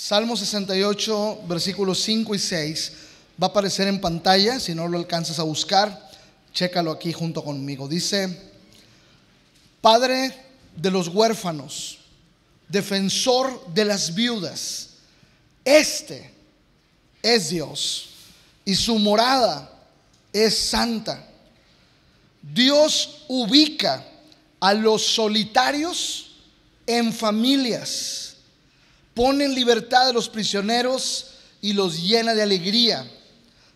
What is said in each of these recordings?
Salmo 68, versículos 5 y 6. Va a aparecer en pantalla, si no lo alcanzas a buscar, chécalo aquí junto conmigo. Dice: Padre de los huérfanos, defensor de las viudas, este es Dios y su morada es santa. Dios ubica a los solitarios en familias, pone en libertad a los prisioneros y los llena de alegría,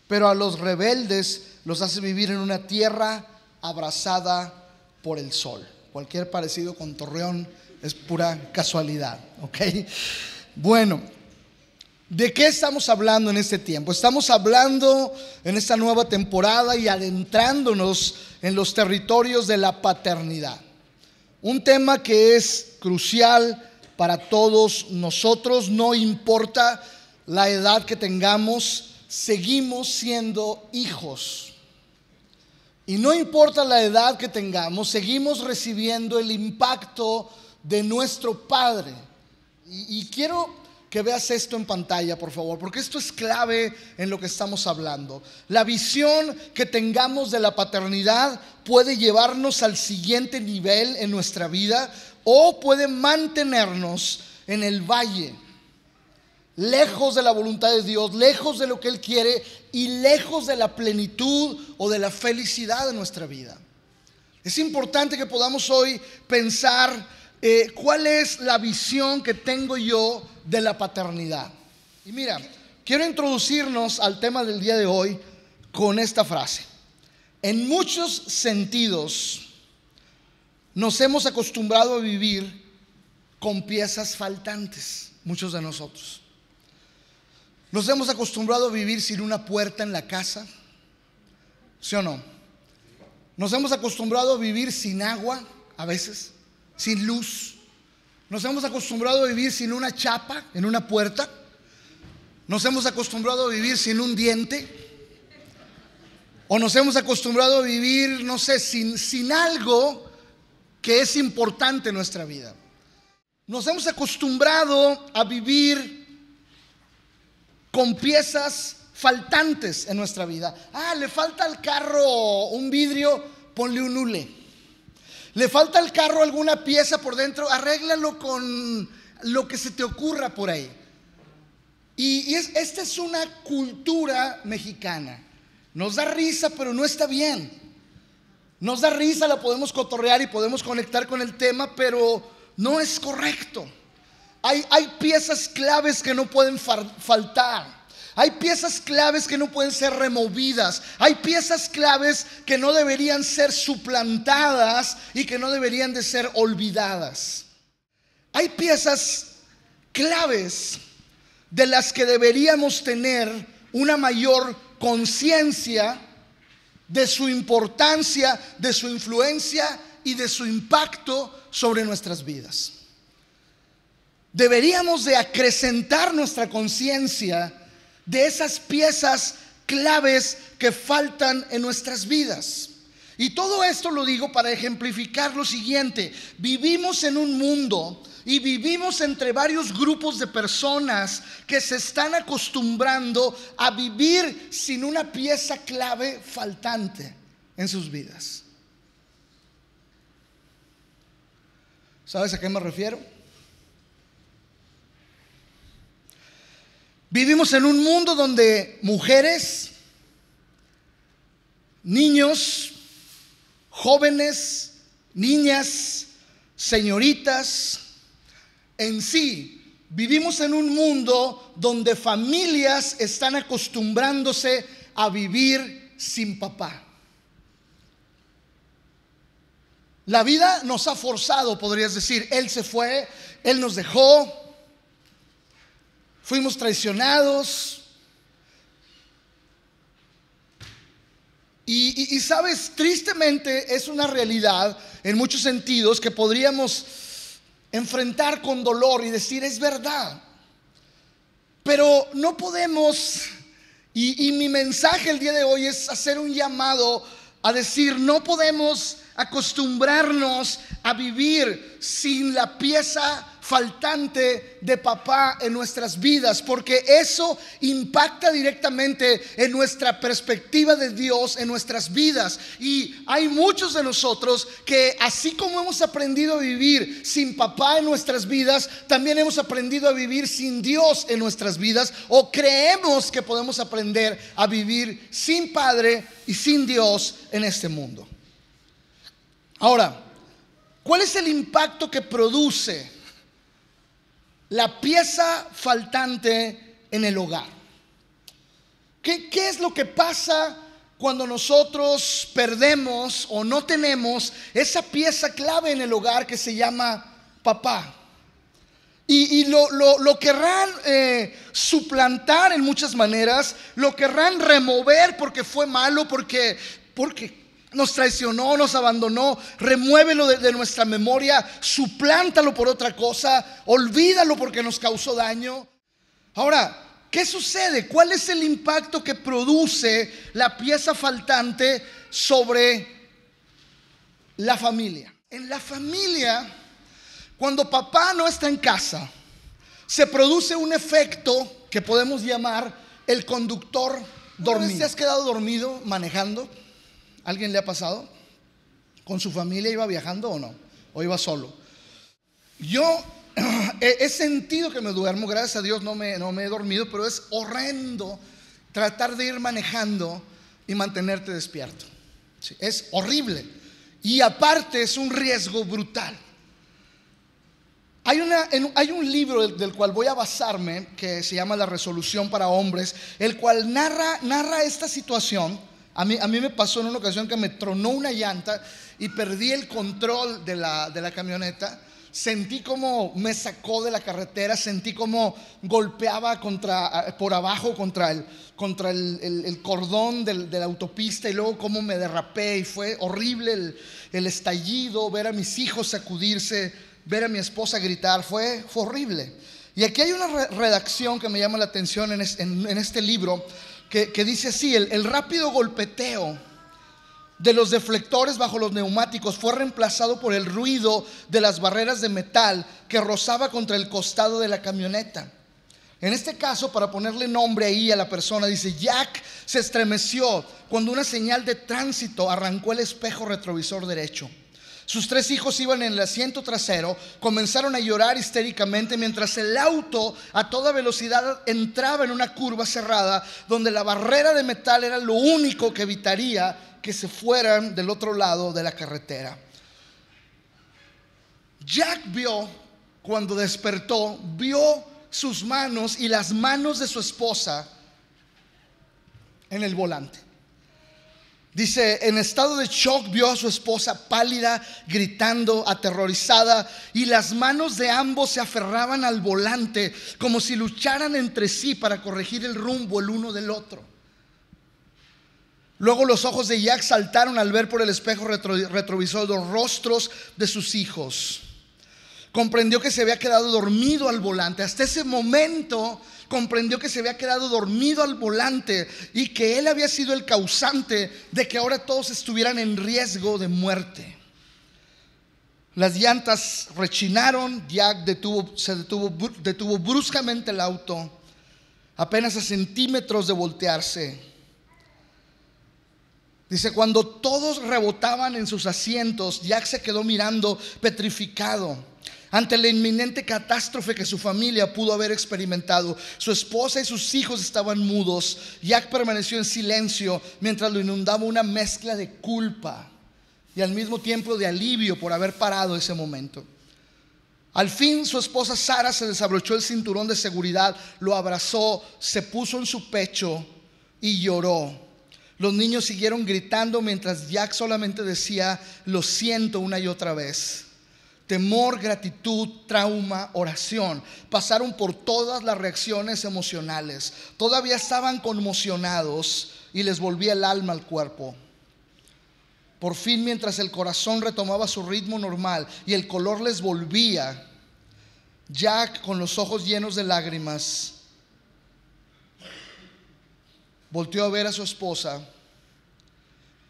pero a los rebeldes los hace vivir en una tierra abrasada por el sol. Cualquier parecido con Torreón es pura casualidad, ¿ok? Bueno, ¿de qué estamos hablando en este tiempo? Estamos hablando en esta nueva temporada y adentrándonos en los territorios de la paternidad. Un tema que es crucial para todos nosotros, no importa la edad que tengamos, seguimos siendo hijos. Y no importa la edad que tengamos, seguimos recibiendo el impacto de nuestro Padre. Y quiero que veas esto en pantalla, por favor, porque esto es clave en lo que estamos hablando. La visión que tengamos de la paternidad puede llevarnos al siguiente nivel en nuestra vida o puede mantenernos en el valle, lejos de la voluntad de Dios, lejos de lo que Él quiere y lejos de la plenitud o de la felicidad de nuestra vida. Es importante que podamos hoy pensar cuál es la visión que tengo yo de la paternidad. Y mira, quiero introducirnos al tema del día de hoy con esta frase. En muchos sentidos nos hemos acostumbrado a vivir con piezas faltantes, muchos de nosotros. Nos hemos acostumbrado a vivir sin una puerta en la casa, ¿sí o no? Nos hemos acostumbrado a vivir sin agua, a veces, sin luz. Nos hemos acostumbrado a vivir sin una chapa en una puerta. Nos hemos acostumbrado a vivir sin un diente. O nos hemos acostumbrado a vivir, no sé, sin algo que es importante en nuestra vida. Nos hemos acostumbrado a vivir con piezas faltantes en nuestra vida. Le falta al carro un vidrio, ponle un hule. Le falta al carro alguna pieza por dentro, arréglalo con lo que se te ocurra por ahí. Esta es una cultura mexicana. Nos da risa, pero no está bien. Nos da risa, la podemos cotorrear y podemos conectar con el tema, pero no es correcto. Hay piezas claves que no pueden faltar. Hay piezas claves que no pueden ser removidas. Hay piezas claves que no deberían ser suplantadas y que no deberían de ser olvidadas. Hay piezas claves de las que deberíamos tener una mayor conciencia de su importancia, de su influencia y de su impacto sobre nuestras vidas. Deberíamos de acrecentar nuestra conciencia de esas piezas claves que faltan en nuestras vidas. Y todo esto lo digo para ejemplificar lo siguiente: vivimos en un mundo y vivimos entre varios grupos de personas que se están acostumbrando a vivir sin una pieza clave faltante en sus vidas. ¿Sabes a qué me refiero? Vivimos en un mundo donde mujeres, niños, jóvenes, niñas, señoritas, en sí, vivimos en un mundo donde familias están acostumbrándose a vivir sin papá. La vida nos ha forzado, podrías decir. Él se fue, Él nos dejó. Fuimos traicionados. Y sabes, tristemente es una realidad en muchos sentidos que podríamos enfrentar con dolor y decir: es verdad. Pero no podemos, y mi mensaje el día de hoy es hacer un llamado a decir: no podemos acostumbrarnos a vivir sin la pieza faltante de papá en nuestras vidas, porque eso impacta directamente en nuestra perspectiva de Dios en nuestras vidas. Y hay muchos de nosotros que, así como hemos aprendido a vivir sin papá en nuestras vidas, también hemos aprendido a vivir sin Dios en nuestras vidas, o creemos que podemos aprender a vivir sin padre y sin Dios en este mundo. Ahora, ¿cuál es el impacto que produce la pieza faltante en el hogar? ¿Qué es lo que pasa cuando nosotros perdemos o no tenemos esa pieza clave en el hogar que se llama papá? Y lo querrán suplantar en muchas maneras, lo querrán remover porque fue malo, porque nos traicionó, nos abandonó. Remuévelo de nuestra memoria, suplántalo por otra cosa, olvídalo porque nos causó daño. Ahora, ¿qué sucede? ¿Cuál es el impacto que produce la pieza faltante sobre la familia? En la familia, cuando papá no está en casa, se produce un efecto que podemos llamar el conductor dormido. ¿Te has quedado dormido manejando? ¿Alguien le ha pasado? ¿Con su familia iba viajando o no? ¿O iba solo? Yo he sentido que me duermo. Gracias a Dios no me he dormido, pero es horrendo tratar de ir manejando y mantenerte despierto. Sí, es horrible. Y aparte es un riesgo brutal. Hay un libro del cual voy a basarme, que se llama La Resolución para Hombres, el cual narra esta situación. A mí me pasó en una ocasión que me tronó una llanta y perdí el control de la camioneta. Sentí como me sacó de la carretera, sentí como golpeaba por abajo contra el cordón de la autopista, y luego como me derrapé, y fue horrible el estallido, ver a mis hijos sacudirse, ver a mi esposa gritar, fue horrible. Y aquí hay una redacción que me llama la atención en este libro, que dice así: el rápido golpeteo de los deflectores bajo los neumáticos fue reemplazado por el ruido de las barreras de metal que rozaba contra el costado de la camioneta. En este caso, para ponerle nombre ahí a la persona, dice: Jack se estremeció cuando una señal de tránsito arrancó el espejo retrovisor derecho. Sus 3 hijos iban en el asiento trasero, comenzaron a llorar histéricamente mientras el auto a toda velocidad entraba en una curva cerrada donde la barrera de metal era lo único que evitaría que se fueran del otro lado de la carretera. Jack vio, cuando despertó, vio sus manos y las manos de su esposa en el volante. Dice: en estado de shock vio a su esposa pálida, gritando, aterrorizada, y las manos de ambos se aferraban al volante como si lucharan entre sí para corregir el rumbo el uno del otro. Luego los ojos de Jack saltaron al ver por el espejo retrovisor los rostros de sus hijos. Comprendió que se había quedado dormido al volante. Hasta ese momento comprendió que se había quedado dormido al volante y que él había sido el causante de que ahora todos estuvieran en riesgo de muerte. Las llantas rechinaron. Jack detuvo bruscamente el auto, apenas a centímetros de voltearse. Dice: cuando todos rebotaban en sus asientos, Jack se quedó mirando petrificado ante la inminente catástrofe que su familia pudo haber experimentado. Su esposa y sus hijos estaban mudos. Jack permaneció en silencio mientras lo inundaba una mezcla de culpa y al mismo tiempo de alivio por haber parado ese momento. Al fin su esposa Sara se desabrochó el cinturón de seguridad, lo abrazó, se puso en su pecho y lloró. Los niños siguieron gritando mientras Jack solamente decía: lo siento, una y otra vez. Temor, gratitud, trauma, oración. Pasaron por todas las reacciones emocionales. Todavía estaban conmocionados y les volvía el alma al cuerpo. Por fin, mientras el corazón retomaba su ritmo normal y el color les volvía, Jack, con los ojos llenos de lágrimas, volteó a ver a su esposa,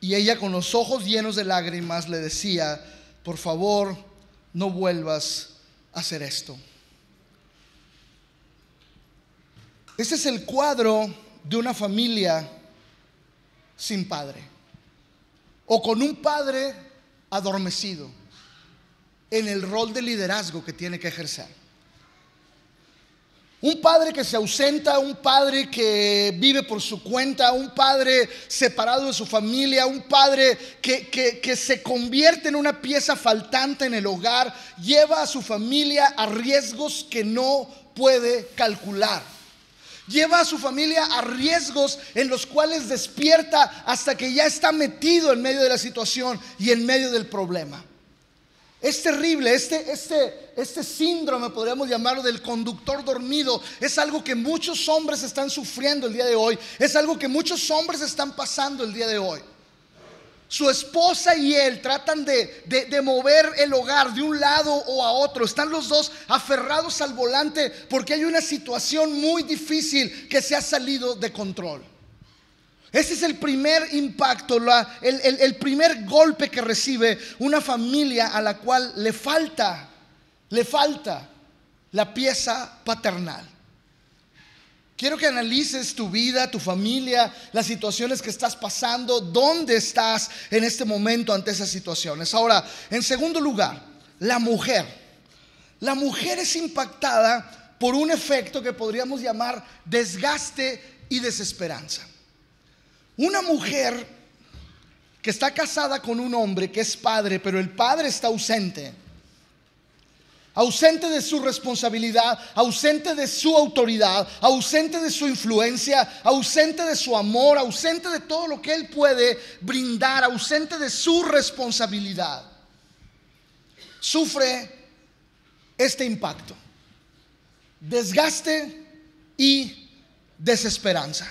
y ella, con los ojos llenos de lágrimas, le decía: por favor, no vuelvas hacer esto. Este es el cuadro de una familia sin padre, o con un padre adormecido en el rol de liderazgo que tiene que ejercer. Un padre que se ausenta, un padre que vive por su cuenta, un padre separado de su familia, un padre que se convierte en una pieza faltante en el hogar, lleva a su familia a riesgos que no puede calcular. Lleva a su familia a riesgos en los cuales despierta hasta que ya está metido en medio de la situación y en medio del problema. Es terrible, este síndrome, podríamos llamarlo, del conductor dormido. Es algo que muchos hombres están sufriendo el día de hoy. Es algo que muchos hombres están pasando el día de hoy. Su esposa y él tratan de mover el hogar de un lado o a otro. Están los dos aferrados al volante porque hay una situación muy difícil que se ha salido de control. Ese es el primer impacto, el primer golpe que recibe una familia a la cual le falta la pieza paternal. Quiero que analices tu vida, tu familia, las situaciones que estás pasando, dónde estás en este momento ante esas situaciones. Ahora, en segundo lugar, la mujer. La mujer es impactada por un efecto que podríamos llamar desgaste y desesperanza. Una mujer que está casada con un hombre que es padre, pero el padre está ausente de su responsabilidad, ausente de su autoridad, ausente de su influencia, ausente de su amor, ausente de todo lo que él puede brindar, ausente de su responsabilidad, sufre este impacto: desgaste y desesperanza.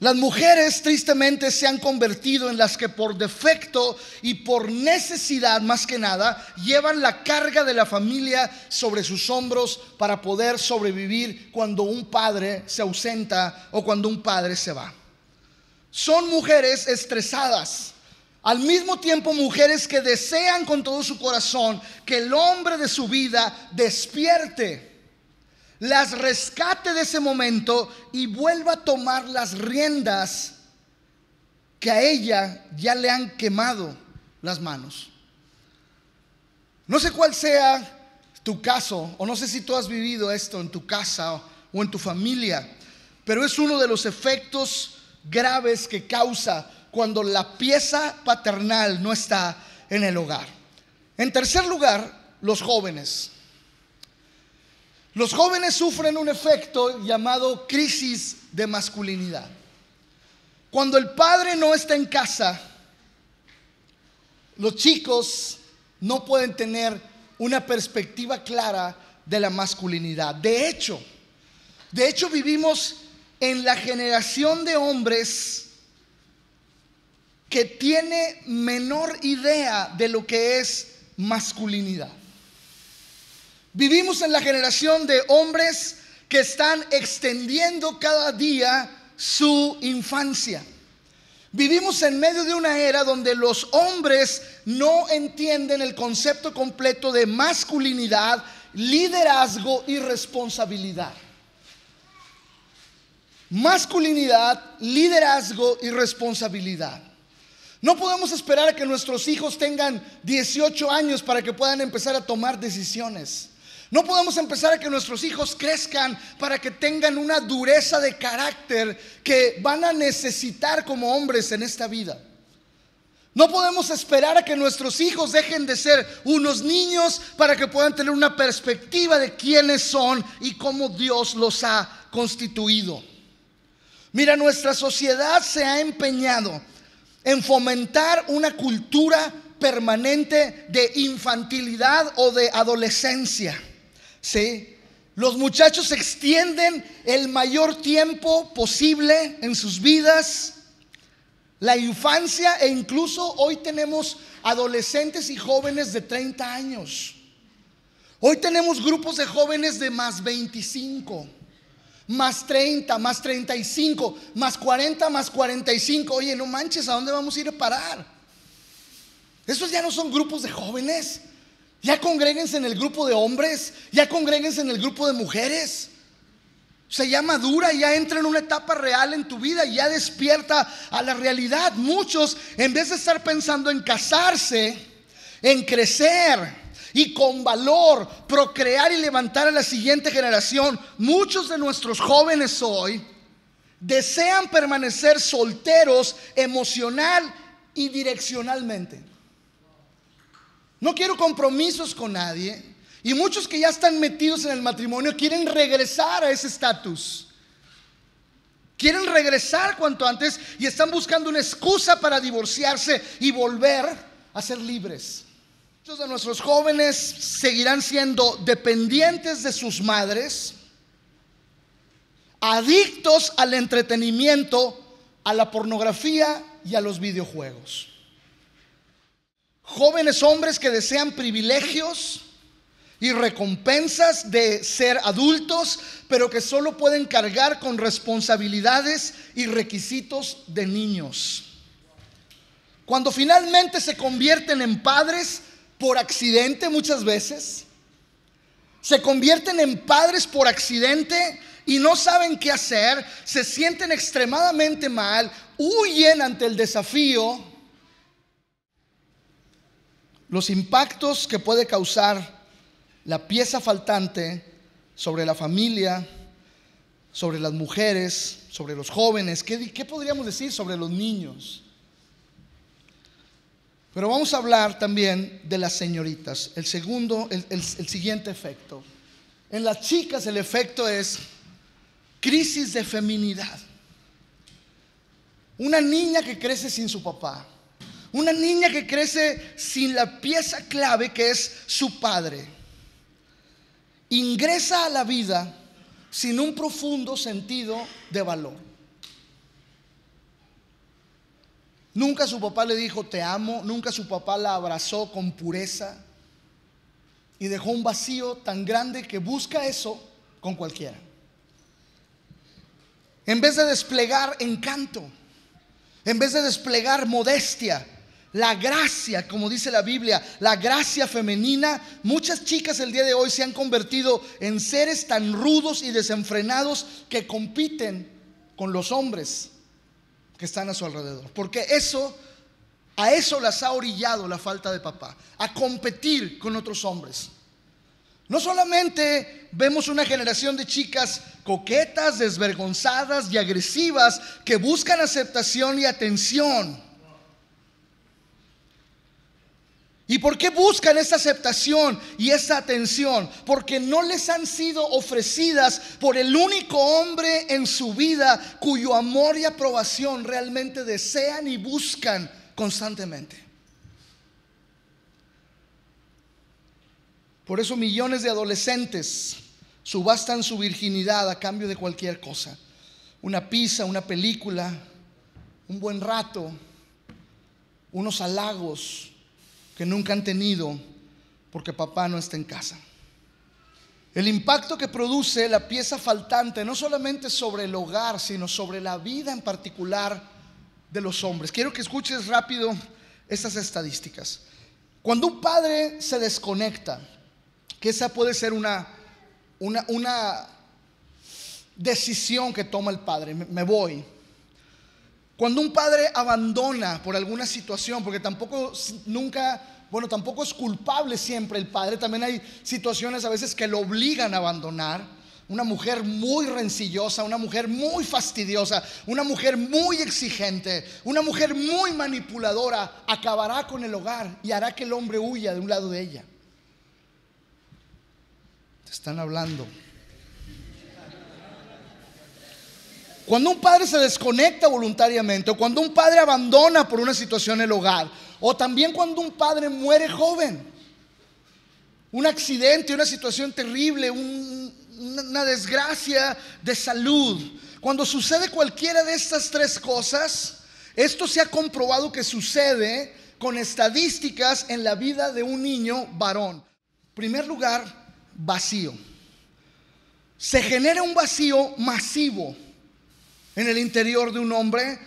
Las mujeres tristemente se han convertido en las que por defecto y por necesidad, más que nada, llevan la carga de la familia sobre sus hombros para poder sobrevivir cuando un padre se ausenta o cuando un padre se va. Son mujeres estresadas, al mismo tiempo mujeres que desean con todo su corazón que el hombre de su vida despierte, las rescate de ese momento y vuelva a tomar las riendas que a ella ya le han quemado las manos. No sé cuál sea tu caso, o no sé si tú has vivido esto en tu casa o en tu familia, pero es uno de los efectos graves que causa cuando la pieza paternal no está en el hogar. En tercer lugar, los jóvenes. Los jóvenes sufren un efecto llamado crisis de masculinidad. Cuando el padre no está en casa, los chicos no pueden tener una perspectiva clara de la masculinidad. De hecho, vivimos en la generación de hombres que tiene menor idea de lo que es masculinidad. Vivimos en la generación de hombres que están extendiendo cada día su infancia. Vivimos en medio de una era donde los hombres no entienden el concepto completo de masculinidad, liderazgo y responsabilidad. Masculinidad, liderazgo y responsabilidad. No podemos esperar a que nuestros hijos tengan 18 años para que puedan empezar a tomar decisiones. No podemos empezar a que nuestros hijos crezcan para que tengan una dureza de carácter que van a necesitar como hombres en esta vida. No podemos esperar a que nuestros hijos dejen de ser unos niños para que puedan tener una perspectiva de quiénes son y cómo Dios los ha constituido. Mira, nuestra sociedad se ha empeñado en fomentar una cultura permanente de infantilidad o de adolescencia. ¿Sí? Los muchachos extienden el mayor tiempo posible en sus vidas, la infancia, e incluso hoy tenemos adolescentes y jóvenes de 30 años. Hoy tenemos grupos de jóvenes de más 25, más 30, más 35, más 40, más 45. Oye, no manches, ¿a dónde vamos a ir a parar? Esos ya no son grupos de jóvenes. Ya congréguense en el grupo de hombres, ya congréguense en el grupo de mujeres. O sea, ya madura, ya entra en una etapa real en tu vida, ya despierta a la realidad. Muchos, en vez de estar pensando en casarse, en crecer y con valor procrear y levantar a la siguiente generación, muchos de nuestros jóvenes hoy desean permanecer solteros emocional y direccionalmente. No quiero compromisos con nadie. Y muchos que ya están metidos en el matrimonio quieren regresar a ese estatus. Quieren regresar cuanto antes y están buscando una excusa para divorciarse y volver a ser libres. Muchos de nuestros jóvenes seguirán siendo dependientes de sus madres, adictos al entretenimiento, a la pornografía y a los videojuegos. Jóvenes hombres que desean privilegios y recompensas de ser adultos, pero que solo pueden cargar con responsabilidades y requisitos de niños. Cuando finalmente se convierten en padres por accidente, muchas veces se convierten en padres por accidente y no saben qué hacer, se sienten extremadamente mal, huyen ante el desafío. Los impactos que puede causar la pieza faltante sobre la familia, sobre las mujeres, sobre los jóvenes, ¿qué podríamos decir sobre los niños? Pero vamos a hablar también de las señoritas. El siguiente efecto. En las chicas el efecto es crisis de feminidad. Una niña que crece sin su papá. Una niña que crece sin la pieza clave que es su padre. Ingresa a la vida sin un profundo sentido de valor. Nunca su papá le dijo te amo, nunca su papá la abrazó con pureza y dejó un vacío tan grande que busca eso con cualquiera. En vez de desplegar encanto, en vez de desplegar modestia, la gracia, como dice la Biblia, la gracia femenina, muchas chicas el día de hoy se han convertido en seres tan rudos y desenfrenados que compiten con los hombres que están a su alrededor. Porque a eso las ha orillado la falta de papá, a competir con otros hombres. No solamente vemos una generación de chicas coquetas, desvergonzadas y agresivas que buscan aceptación y atención. ¿Y por qué buscan esa aceptación y esa atención? Porque no les han sido ofrecidas por el único hombre en su vida cuyo amor y aprobación realmente desean y buscan constantemente. Por eso millones de adolescentes subastan su virginidad a cambio de cualquier cosa. Una pizza, una película, un buen rato, unos halagos que nunca han tenido porque papá no está en casa. El impacto que produce la pieza faltante no solamente sobre el hogar, sino sobre la vida en particular de los hombres. Quiero que escuches rápido estas estadísticas. Cuando un padre se desconecta, que esa puede ser una decisión que toma el padre, me voy. Cuando un padre abandona por alguna situación, porque tampoco es culpable siempre el padre, también hay situaciones a veces que lo obligan a abandonar. Una mujer muy rencillosa, una mujer muy fastidiosa, una mujer muy exigente, una mujer muy manipuladora, acabará con el hogar y hará que el hombre huya de un lado de ella. Te están hablando. Cuando un padre se desconecta voluntariamente, o cuando un padre abandona por una situación el hogar, o también cuando un padre muere joven, un accidente, una situación terrible, una desgracia de salud. Cuando sucede cualquiera de estas tres cosas, esto se ha comprobado que sucede con estadísticas en la vida de un niño varón. En primer lugar, vacío. Se genera un vacío masivo en el interior de un hombre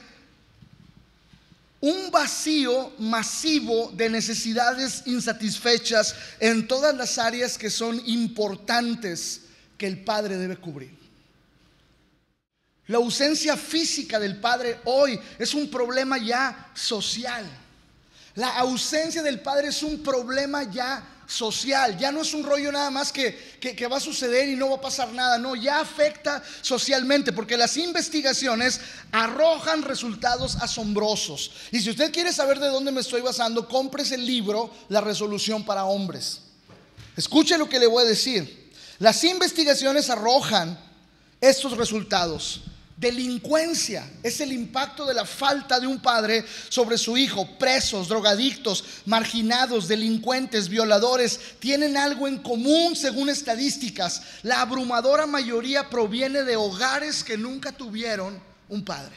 un vacío masivo de necesidades insatisfechas en todas las áreas que son importantes que el padre debe cubrir. La ausencia física del padre hoy es un problema ya social. La ausencia del padre es un problema ya social. Ya no es un rollo nada más que va a suceder y no va a pasar nada. No, ya afecta socialmente, porque las investigaciones arrojan resultados asombrosos. Y si usted quiere saber de dónde me estoy basando, cómprese el libro La Resolución para Hombres. Escuche lo que le voy a decir. Las investigaciones arrojan estos resultados. Delincuencia es el impacto de la falta de un padre sobre su hijo. Presos, drogadictos, marginados, delincuentes, violadores tienen algo en común según estadísticas. La abrumadora mayoría proviene de hogares que nunca tuvieron un padre.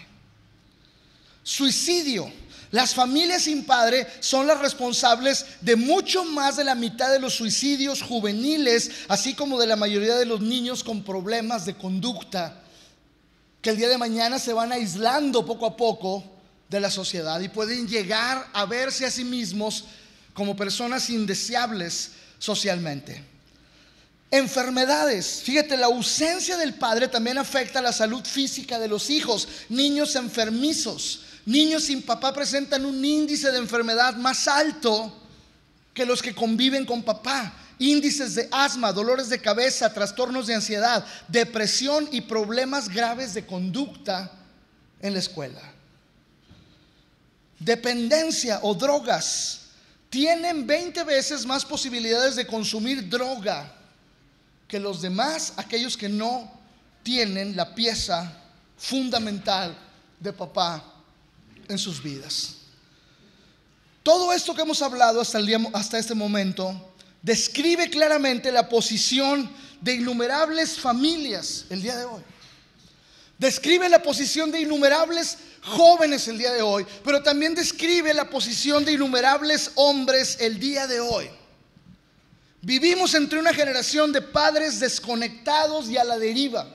Suicidio. Las familias sin padre son las responsables de mucho más de la mitad de los suicidios juveniles, así como de la mayoría de los niños con problemas de conducta, que el día de mañana se van aislando poco a poco de la sociedad y pueden llegar a verse a sí mismos como personas indeseables socialmente. Enfermedades. Fíjate, la ausencia del padre también afecta la salud física de los hijos. Niños enfermizos, niños sin papá presentan un índice de enfermedad más alto que los que conviven con papá. Índices de asma, dolores de cabeza, trastornos de ansiedad, depresión y problemas graves de conducta en la escuela. Dependencia o drogas. Tienen 20 veces más posibilidades de consumir droga que los demás, aquellos que no tienen la pieza fundamental de papá en sus vidas. Todo esto que hemos hablado hasta este momento describe claramente la posición de innumerables familias el día de hoy. Describe la posición de innumerables jóvenes el día de hoy, pero también describe la posición de innumerables hombres el día de hoy. Vivimos entre una generación de padres desconectados y a la deriva.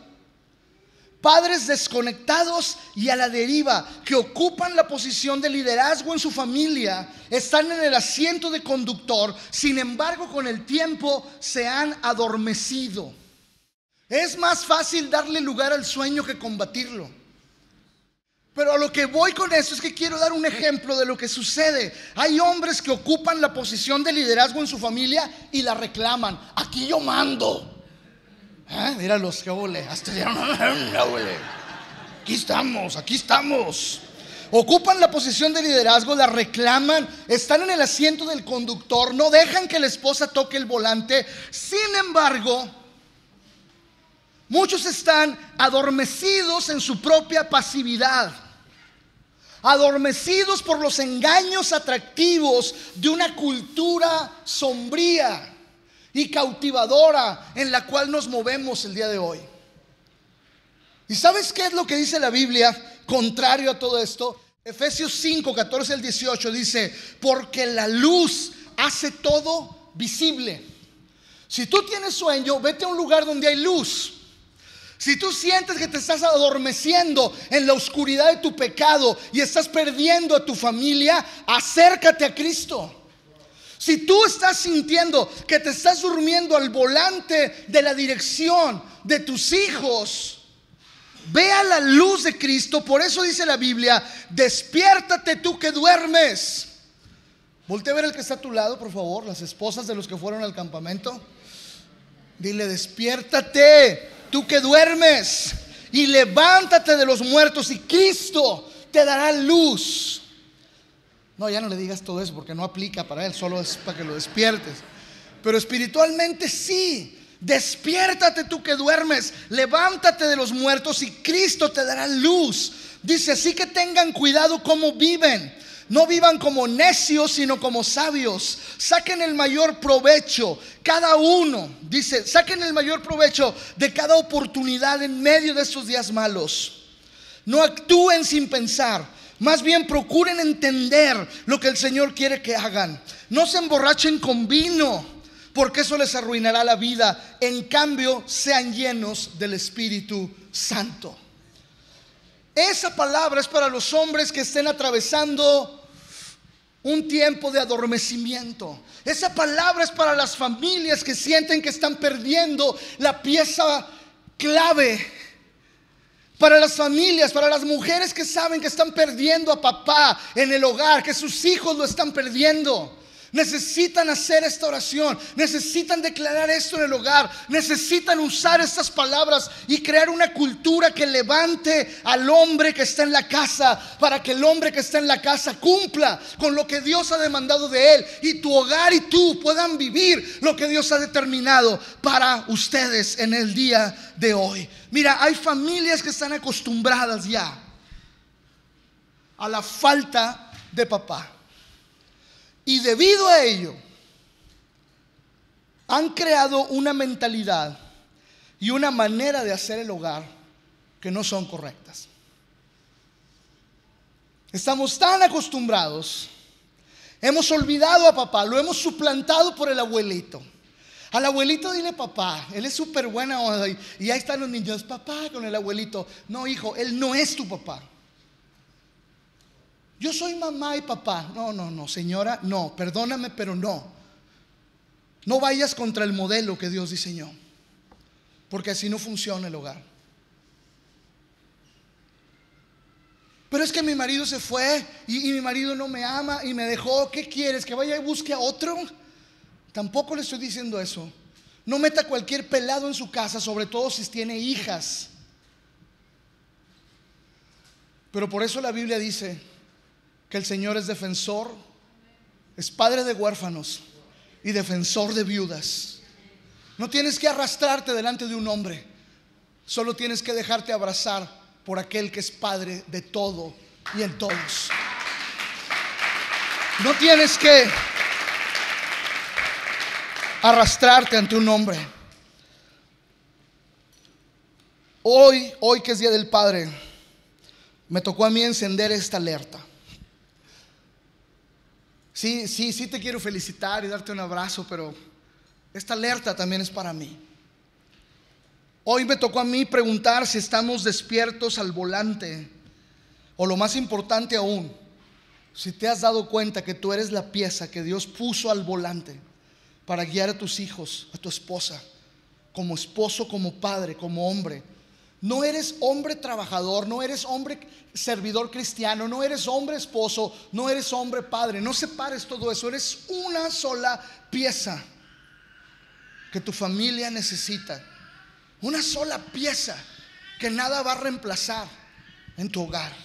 Padres desconectados y a la deriva, que ocupan la posición de liderazgo en su familia, están en el asiento de conductor, sin embargo con el tiempo se han adormecido. Es más fácil darle lugar al sueño que combatirlo. Pero a lo que voy con esto es que quiero dar un ejemplo de lo que sucede. Hay hombres que ocupan la posición de liderazgo en su familia y la reclaman. Aquí yo mando. Mira los que ole, hasta aquí estamos. Ocupan la posición de liderazgo, la reclaman, están en el asiento del conductor, no dejan que la esposa toque el volante. Sin embargo, muchos están adormecidos en su propia pasividad, adormecidos por los engaños atractivos de una cultura sombría y cautivadora en la cual nos movemos el día de hoy. ¿Y sabes qué es lo que dice la Biblia contrario a todo esto? Efesios 5, 14 al 18 dice: porque la luz hace todo visible. Si tú tienes sueño, vete a un lugar donde hay luz. Si tú sientes que te estás adormeciendo en la oscuridad de tu pecado y estás perdiendo a tu familia, acércate a Cristo. Si tú estás sintiendo que te estás durmiendo al volante de la dirección de tus hijos, ve a la luz de Cristo. Por eso dice la Biblia: despiértate tú que duermes. Voltea a ver el que está a tu lado, por favor, las esposas de los que fueron al campamento. Dile: despiértate tú que duermes y levántate de los muertos y Cristo te dará luz. No, ya no le digas todo eso porque no aplica para él, solo es para que lo despiertes. Pero espiritualmente sí. Despiértate tú que duermes, levántate de los muertos y Cristo te dará luz. Dice: así que tengan cuidado cómo viven. No vivan como necios, sino como sabios. Saquen el mayor provecho, cada uno, dice, saquen el mayor provecho de cada oportunidad en medio de estos días malos. No actúen sin pensar. Más bien procuren entender lo que el Señor quiere que hagan. No se emborrachen con vino, porque eso les arruinará la vida. En cambio, sean llenos del Espíritu Santo. Esa palabra es para los hombres que estén atravesando un tiempo de adormecimiento. Esa palabra es para las familias que sienten que están perdiendo la pieza clave. Para las familias, para las mujeres que saben que están perdiendo a papá en el hogar, que sus hijos lo están perdiendo. Necesitan hacer esta oración, necesitan declarar esto en el hogar, necesitan usar estas palabras y crear una cultura que levante al hombre que está en la casa, para que el hombre que está en la casa cumpla con lo que Dios ha demandado de él, y tu hogar y tú puedan vivir lo que Dios ha determinado para ustedes en el día de hoy. Mira, hay familias que están acostumbradas ya a la falta de papá. Y debido a ello, han creado una mentalidad y una manera de hacer el hogar que no son correctas. Estamos tan acostumbrados, hemos olvidado a papá, lo hemos suplantado por el abuelito. Al abuelito dile papá, él es súper buena onda, y ahí están los niños, papá con el abuelito. No, hijo, él no es tu papá. Yo soy mamá y papá. No, señora, no, perdóname, pero no. No vayas contra el modelo que Dios diseñó, porque así no funciona el hogar. Pero es que mi marido se fue y mi marido no me ama y me dejó. ¿Qué quieres? ¿Que vaya y busque a otro? Tampoco le estoy diciendo eso. No meta cualquier pelado en su casa, sobre todo si tiene hijas. Pero por eso la Biblia dice que el Señor es defensor, es padre de huérfanos y defensor de viudas. No tienes que arrastrarte delante de un hombre, solo tienes que dejarte abrazar por aquel que es padre de todo y en todos. No tienes que arrastrarte ante un hombre. Hoy que es Día del Padre, me tocó a mí encender esta alerta. Sí te quiero felicitar y darte un abrazo, pero esta alerta también es para mí. Hoy me tocó a mí preguntar si estamos despiertos al volante, o lo más importante aún, si te has dado cuenta que tú eres la pieza que Dios puso al volante para guiar a tus hijos, a tu esposa, como esposo, como padre, como hombre. No eres hombre trabajador, no eres hombre servidor cristiano, no eres hombre esposo, no eres hombre padre. No separes todo eso, eres una sola pieza que tu familia necesita. Una sola pieza que nada va a reemplazar en tu hogar.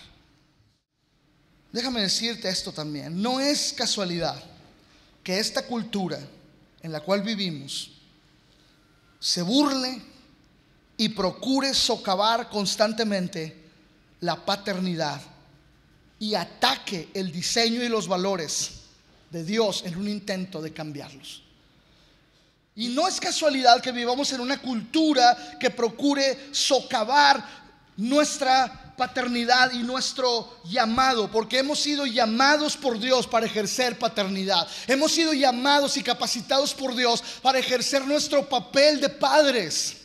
Déjame decirte esto también, no es casualidad que esta cultura en la cual vivimos se burle y procure socavar constantemente la paternidad y ataque el diseño y los valores de Dios en un intento de cambiarlos. Y no es casualidad que vivamos en una cultura que procure socavar nuestra paternidad y nuestro llamado, porque hemos sido llamados por Dios para ejercer paternidad. Hemos sido llamados y capacitados por Dios para ejercer nuestro papel de padres.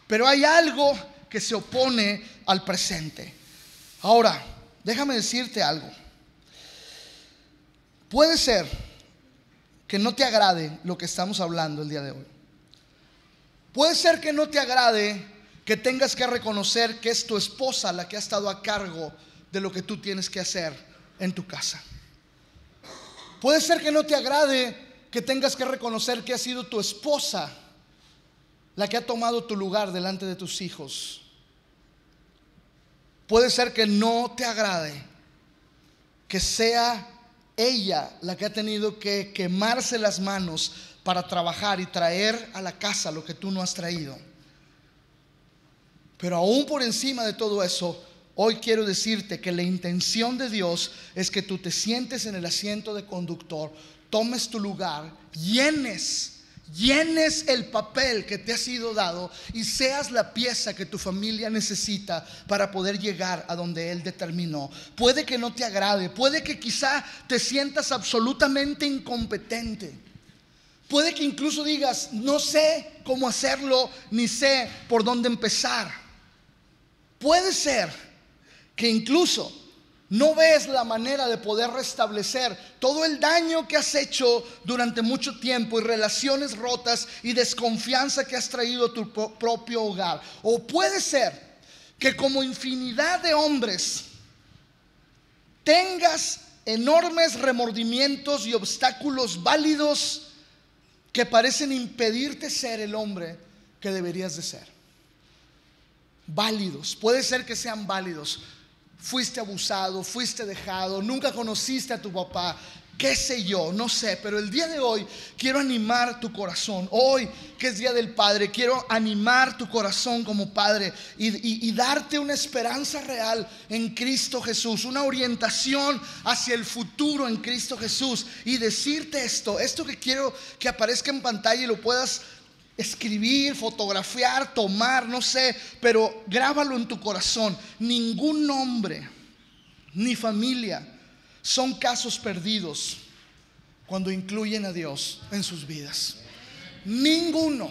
Pero hay algo que se opone al presente. Ahora, déjame decirte algo. Puede ser que no te agrade lo que estamos hablando el día de hoy. Puede ser que no te agrade que tengas que reconocer que es tu esposa la que ha estado a cargo de lo que tú tienes que hacer en tu casa. Puede ser que no te agrade que tengas que reconocer que ha sido tu esposa la que ha tomado tu lugar delante de tus hijos. Puede ser que no te agrade que sea ella la que ha tenido que quemarse las manos para trabajar y traer a la casa lo que tú no has traído. Pero aún por encima de todo eso, hoy quiero decirte que la intención de Dios es que tú te sientes en el asiento de conductor, tomes tu lugar, llenes el papel que te ha sido dado y seas la pieza que tu familia necesita para poder llegar a donde Él determinó. Puede que no te agrade, puede que quizá te sientas absolutamente incompetente, puede que incluso digas no sé cómo hacerlo ni sé por dónde empezar. Puede ser que incluso no ves la manera de poder restablecer todo el daño que has hecho durante mucho tiempo y relaciones rotas y desconfianza que has traído a tu propio hogar. O puede ser que como infinidad de hombres tengas enormes remordimientos y obstáculos válidos que parecen impedirte ser el hombre que deberías de ser. Válidos, puede ser que sean válidos. Fuiste abusado, fuiste dejado, nunca conociste a tu papá, qué sé yo, no sé. Pero el día de hoy quiero animar tu corazón. Hoy que es Día del Padre, quiero animar tu corazón como padre y darte una esperanza real en Cristo Jesús, una orientación hacia el futuro en Cristo Jesús. Y decirte esto que quiero que aparezca en pantalla y lo puedas escribir, fotografiar, tomar, no sé, pero grábalo en tu corazón. Ningún hombre ni familia son casos perdidos cuando incluyen a Dios en sus vidas. Ninguno,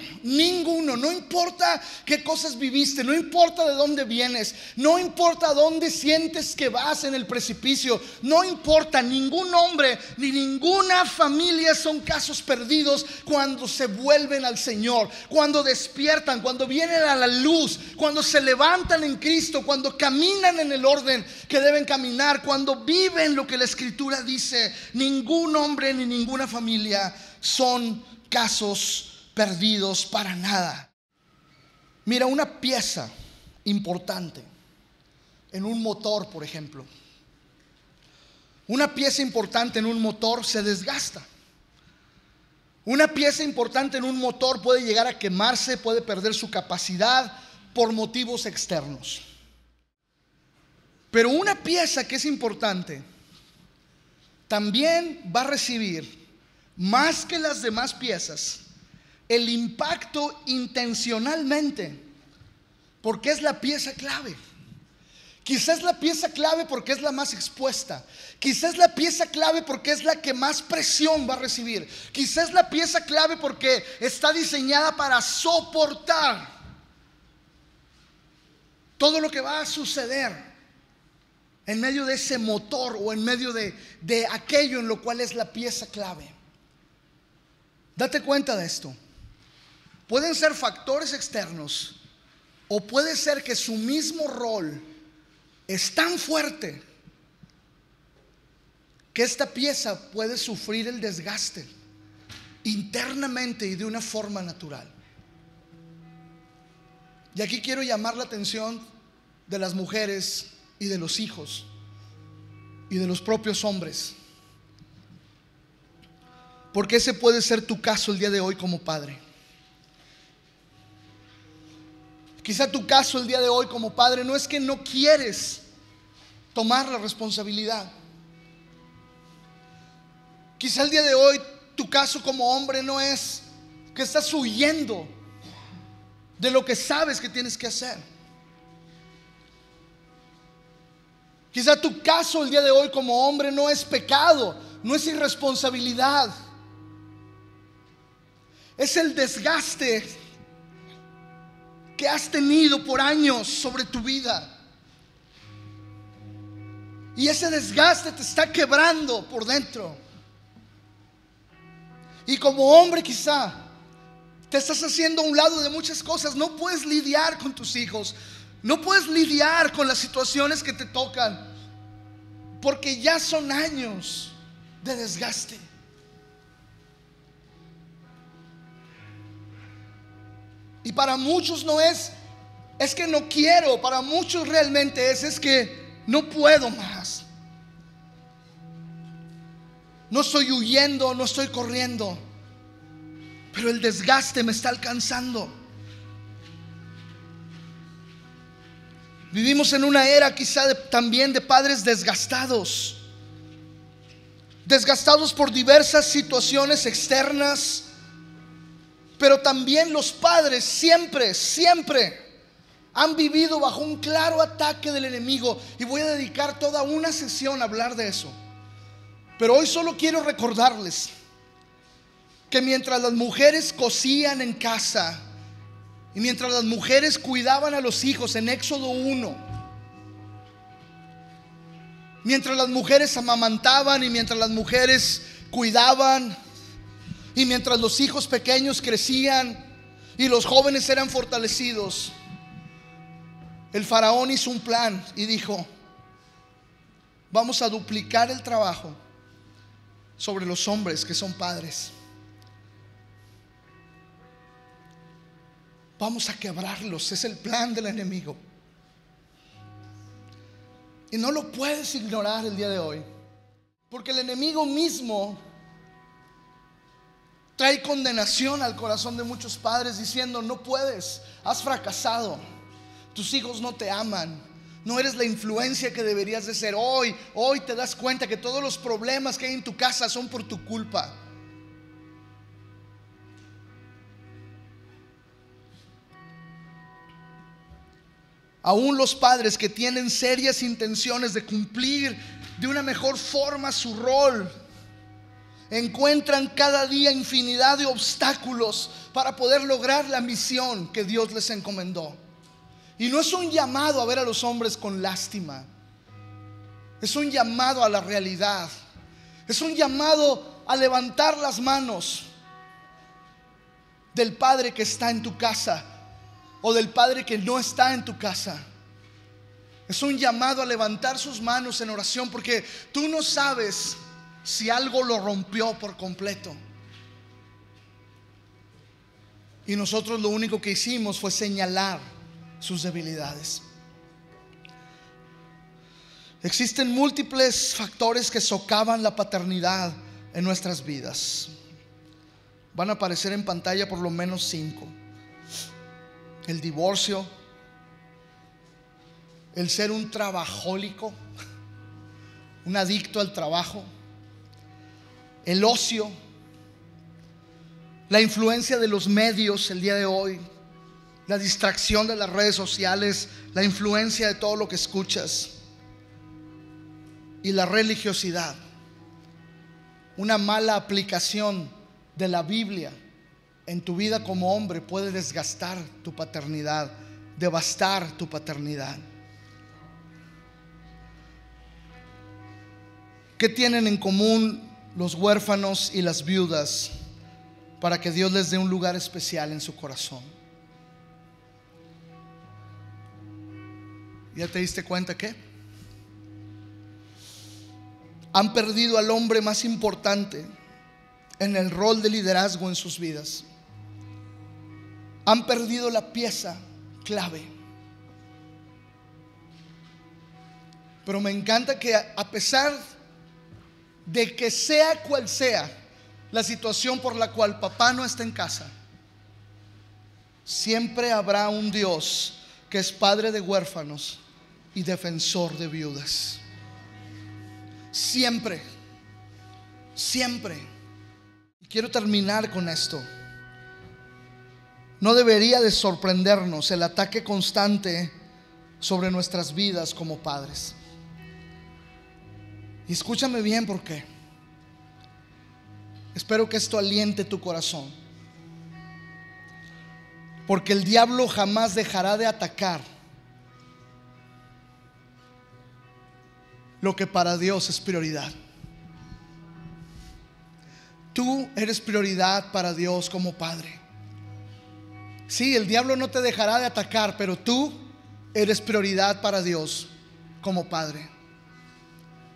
no importa qué cosas viviste, no importa de dónde vienes, no importa dónde sientes que vas en el precipicio, no importa, ningún hombre ni ninguna familia son casos perdidos cuando se vuelven al Señor, cuando despiertan, cuando vienen a la luz, cuando se levantan en Cristo, cuando caminan en el orden que deben caminar, cuando viven lo que la Escritura dice. Ningún hombre ni ninguna familia son casos perdidos para nada. Mira, una pieza importante en un motor, por ejemplo. Una pieza importante en un motor se desgasta. Una pieza importante en un motor puede llegar a quemarse, puede perder su capacidad por motivos externos. Pero una pieza que es importante también va a recibir, más que las demás piezas, el impacto intencionalmente, porque es la pieza clave. Quizás la pieza clave porque es la más expuesta. Quizás la pieza clave porque es la que más presión va a recibir. Quizás la pieza clave porque está diseñada para soportar todo lo que va a suceder en medio de ese motor o en medio de aquello en lo cual es la pieza clave. Date cuenta de esto. Pueden ser factores externos o puede ser que su mismo rol es tan fuerte que esta pieza puede sufrir el desgaste internamente y de una forma natural. Y aquí quiero llamar la atención de las mujeres y de los hijos y de los propios hombres, porque ese puede ser tu caso el día de hoy como padre. Quizá tu caso el día de hoy como padre no es que no quieres tomar la responsabilidad. Quizá el día de hoy tu caso como hombre no es que estás huyendo de lo que sabes que tienes que hacer. Quizá tu caso el día de hoy como hombre no es pecado, no es irresponsabilidad. Es el desgaste que has tenido por años sobre tu vida. Y ese desgaste te está quebrando por dentro. Y como hombre quizá te estás haciendo a un lado de muchas cosas. No puedes lidiar con tus hijos. No puedes lidiar con las situaciones que te tocan, porque ya son años de desgaste. Y para muchos no es que no quiero. Para muchos realmente es que no puedo más. No estoy huyendo, no estoy corriendo, pero el desgaste me está alcanzando. Vivimos en una era quizá también de padres desgastados. Desgastados por diversas situaciones externas. Pero también los padres siempre han vivido bajo un claro ataque del enemigo. Y voy a dedicar toda una sesión a hablar de eso. Pero hoy solo quiero recordarles que mientras las mujeres cosían en casa y mientras las mujeres cuidaban a los hijos en Éxodo 1, Mientras las mujeres amamantaban y mientras las mujeres cuidaban y mientras los hijos pequeños crecían y los jóvenes eran fortalecidos, el faraón hizo un plan y dijo: vamos a duplicar el trabajo sobre los hombres que son padres. Vamos a quebrarlos. Es el plan del enemigo. Y no lo puedes ignorar el día de hoy, porque el enemigo mismo trae condenación al corazón de muchos padres diciendo: no puedes, has fracasado, tus hijos no te aman, no eres la influencia que deberías de ser. Hoy te das cuenta que todos los problemas que hay en tu casa son por tu culpa. Aún los padres que tienen serias intenciones de cumplir de una mejor forma su rol, encuentran cada día infinidad de obstáculos para poder lograr la misión que Dios les encomendó. Y no es un llamado a ver a los hombres con lástima, es un llamado a la realidad, es un llamado a levantar las manos del padre que está en tu casa o del padre que no está en tu casa. Es un llamado a levantar sus manos en oración, porque tú no sabes si algo lo rompió por completo. Y nosotros lo único que hicimos fue señalar sus debilidades. Existen múltiples factores que socavan la paternidad en nuestras vidas. Van a aparecer en pantalla por lo menos 5. El divorcio, el ser un trabajólico, un adicto al trabajo, el ocio, la influencia de los medios el día de hoy, la distracción de las redes sociales, la influencia de todo lo que escuchas, y la religiosidad. Una mala aplicación de la Biblia en tu vida como hombre puede desgastar tu paternidad, devastar tu paternidad. ¿Qué tienen en común los huérfanos y las viudas para que Dios les dé un lugar especial en su corazón? ¿Ya te diste cuenta que han perdido al hombre más importante en el rol de liderazgo en sus vidas? Han perdido la pieza clave. Pero me encanta que a pesar de que sea cual sea la situación por la cual papá no está en casa, siempre habrá un Dios que es padre de huérfanos y defensor de viudas. Siempre, siempre. Y quiero terminar con esto. No debería de sorprendernos el ataque constante sobre nuestras vidas como padres. Y escúchame bien, porque espero que esto aliente tu corazón. Porque el diablo jamás dejará de atacar lo que para Dios es prioridad. Tú eres prioridad para Dios como padre. Sí, el diablo no te dejará de atacar, pero tú eres prioridad para Dios como padre.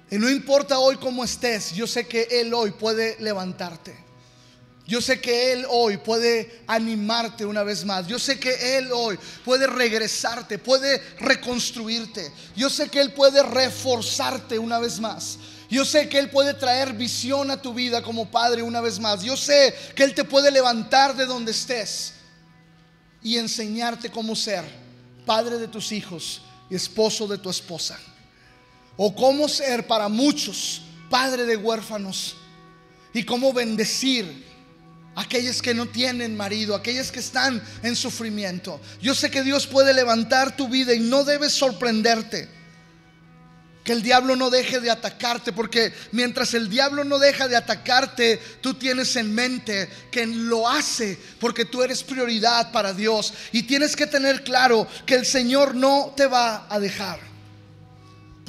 Y no importa hoy cómo estés, yo sé que Él hoy puede levantarte. Yo sé que Él hoy puede animarte una vez más. Yo sé que Él hoy puede regresarte, puede reconstruirte. Yo sé que Él puede reforzarte una vez más. Yo sé que Él puede traer visión a tu vida como padre una vez más. Yo sé que Él te puede levantar de donde estés y enseñarte cómo ser padre de tus hijos y esposo de tu esposa. O cómo ser para muchos padre de huérfanos, y cómo bendecir a aquellos que no tienen marido, aquellos que están en sufrimiento. Yo sé que Dios puede levantar tu vida y no debes sorprenderte que el diablo no deje de atacarte, porque mientras el diablo no deja de atacarte, tú tienes en mente que lo hace porque tú eres prioridad para Dios. Y tienes que tener claro que el Señor no te va a dejar,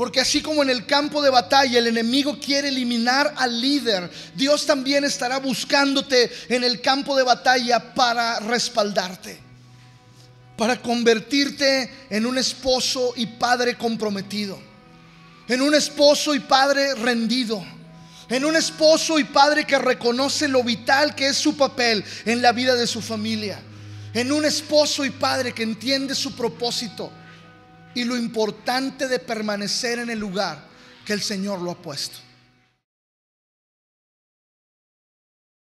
Porque así como en el campo de batalla el enemigo quiere eliminar al líder, Dios también estará buscándote en el campo de batalla para respaldarte, para convertirte en un esposo y padre comprometido, en un esposo y padre rendido, en un esposo y padre que reconoce lo vital que es su papel en la vida de su familia, en un esposo y padre que entiende su propósito y lo importante de permanecer en el lugar que el Señor lo ha puesto.